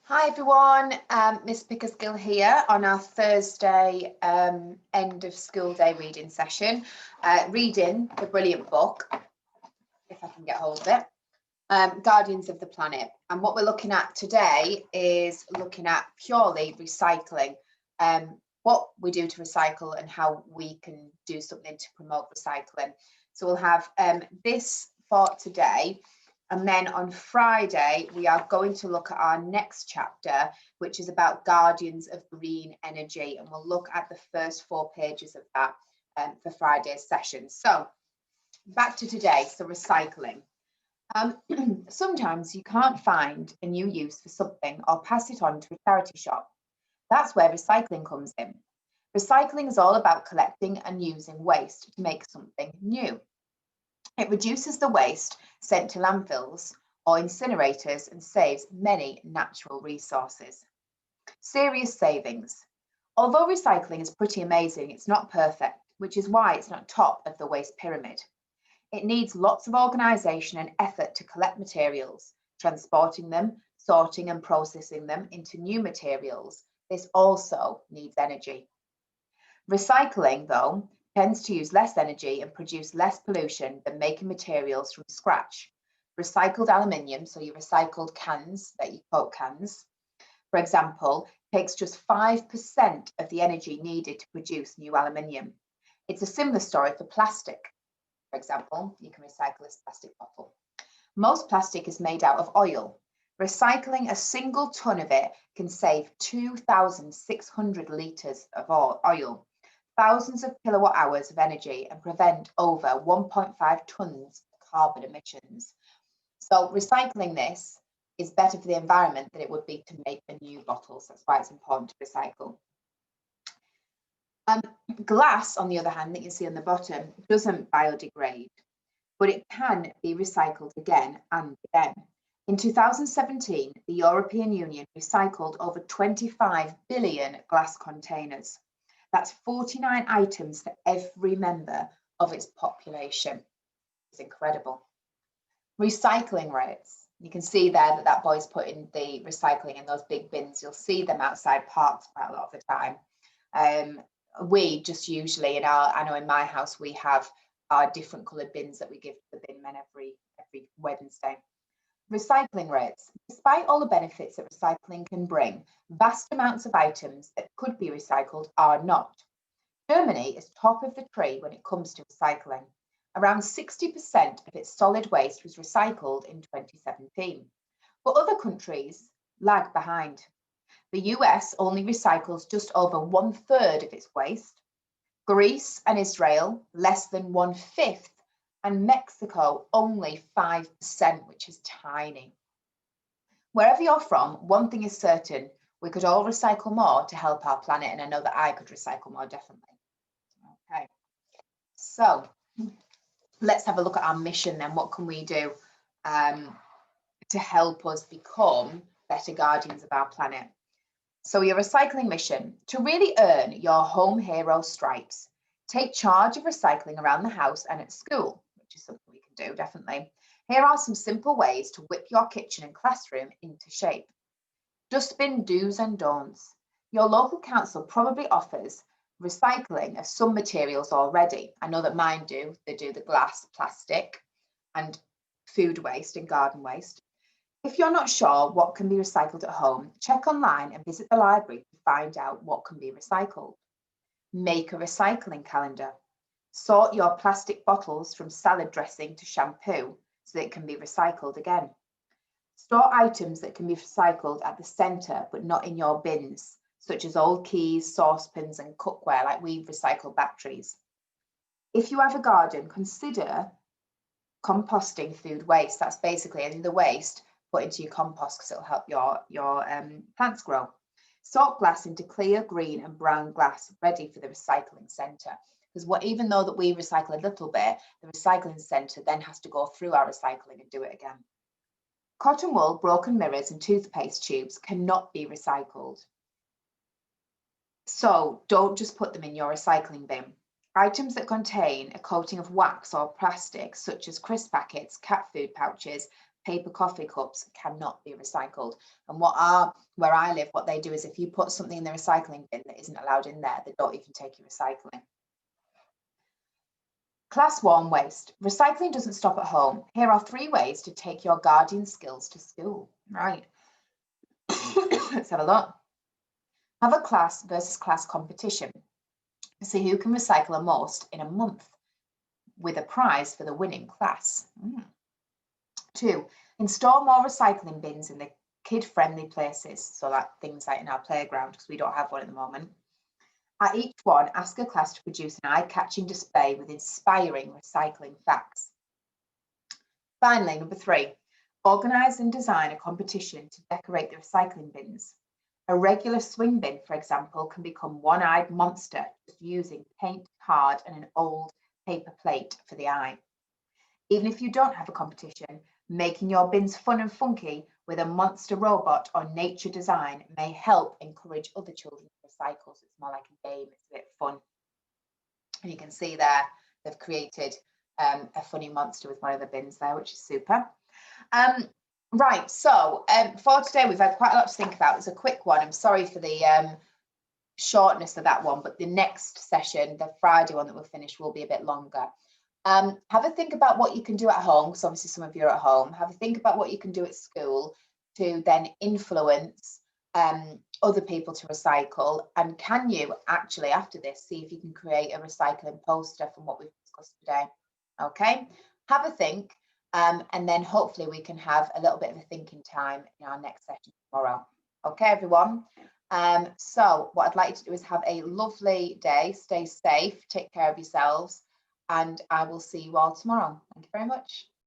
Hi everyone, Miss Pickersgill here on our Thursday end of school day reading session, reading the brilliant book, if I can get hold of it, Guardians of the Planet. And what we're looking at today is looking at purely recycling, what we do to recycle and how we can do something to promote recycling. So we'll have this for today. And then on Friday, we are going to look at our next chapter, which is about Guardians of Green Energy. And we'll look at the first 4 pages of that for Friday's session. So back to today, so recycling. Sometimes you can't find a new use for something or pass it on to a charity shop. That's where recycling comes in. Recycling is all about collecting and using waste to make something new. It reduces the waste sent to landfills or incinerators and saves many natural resources. Serious savings. Although recycling is pretty amazing, it's not perfect, which is why it's not top of the waste pyramid. It needs lots of organisation and effort to collect materials, transporting them, sorting and processing them into new materials. This also needs energy. Recycling, though, tends to use less energy and produce less pollution than making materials from scratch. Recycled aluminium, so your recycled cans, that you Coke cans, for example, takes just 5% of the energy needed to produce new aluminium. It's a similar story for plastic. For example, you can recycle this plastic bottle. Most plastic is made out of oil. Recycling a single ton of it can save 2,600 litres of oil, thousands of kilowatt hours of energy, and prevent over 1.5 tonnes of carbon emissions. So recycling this is better for the environment than it would be to make a new bottle. So that's why it's important to recycle. Glass, on the other hand, that you see on the bottom, doesn't biodegrade, but it can be recycled again and again. In 2017, the European Union recycled over 25 billion glass containers. That's 49 items for every member of its population. It's incredible. Recycling rates. You can see there that boy's putting the recycling in those big bins. You'll see them outside parks quite a lot of the time. We just usually, I know in my house, we have our different coloured bins that we give to the bin men every Wednesday. Recycling rates. Despite all the benefits that recycling can bring, vast amounts of items that could be recycled are not. Germany is top of the tree when it comes to recycling. Around 60% of its solid waste was recycled in 2017, but other countries lag behind. The US only recycles just over 1/3 of its waste. Greece and Israel, less than 1/5, and Mexico, only 5%, which is tiny. Wherever you're from, one thing is certain, we could all recycle more to help our planet, and I know that I could recycle more, definitely. Okay, so let's have a look at our mission then. What can we do to help us become better guardians of our planet? So your recycling mission: to really earn your home hero stripes, take charge of recycling around the house and at school, which is something we can do, definitely. Here are some simple ways to whip your kitchen and classroom into shape. Dustbin do's and don'ts. Your local council probably offers recycling of some materials already. I know that mine do. They do the glass, plastic, and food waste and garden waste. If you're not sure what can be recycled at home, check online and visit the library to find out what can be recycled. Make a recycling calendar. Sort your plastic bottles from salad dressing to shampoo so that it can be recycled again. Store items that can be recycled at the centre but not in your bins, such as old keys, saucepans and cookware, like we recycle batteries. If you have a garden, consider composting food waste. That's basically any of the waste put into your compost because it'll help your plants grow. Sort glass into clear, green and brown glass ready for the recycling centre. Because even though that we recycle a little bit, the recycling centre then has to go through our recycling and do it again. Cotton wool, broken mirrors and toothpaste tubes cannot be recycled. So don't just put them in your recycling bin. Items that contain a coating of wax or plastic, such as crisp packets, cat food pouches, paper coffee cups cannot be recycled. And where I live, what they do is if you put something in the recycling bin that isn't allowed in there, they don't even take your recycling. Class 1 waste. Recycling doesn't stop at home. Here are 3 ways to take your guardian skills to school. Right. Let's have a look. Have a class versus class competition. See who can recycle the most in a month, with a prize for the winning class. 2, install more recycling bins in the kid-friendly places, so that things like in our playground, because we don't have one at the moment. At each one, ask a class to produce an eye-catching display with inspiring recycling facts. Finally, number 3, organise and design a competition to decorate the recycling bins. A regular swing bin, for example, can become one-eyed monster just using paint, card, and an old paper plate for the eye. Even if you don't have a competition, making your bins fun and funky with a monster robot or nature design may help encourage other children to recycle. So it's more like a game, it's a bit fun. And you can see there, they've created a funny monster with one of the bins there, which is super. Right, so for today, we've had quite a lot to think about. It's a quick one. I'm sorry for the shortness of that one, but the next session, the Friday one that we'll finish, will be a bit longer. Have a think about what you can do at home, because obviously some of you are at home. Have a think about what you can do at school to then influence other people to recycle. And can you actually, after this, see if you can create a recycling poster from what we've discussed today? Okay, have a think, and then hopefully we can have a little bit of a thinking time in our next session tomorrow. Okay, everyone. So what I'd like you to do is have a lovely day, stay safe, take care of yourselves, and I will see you all tomorrow. Thank you very much.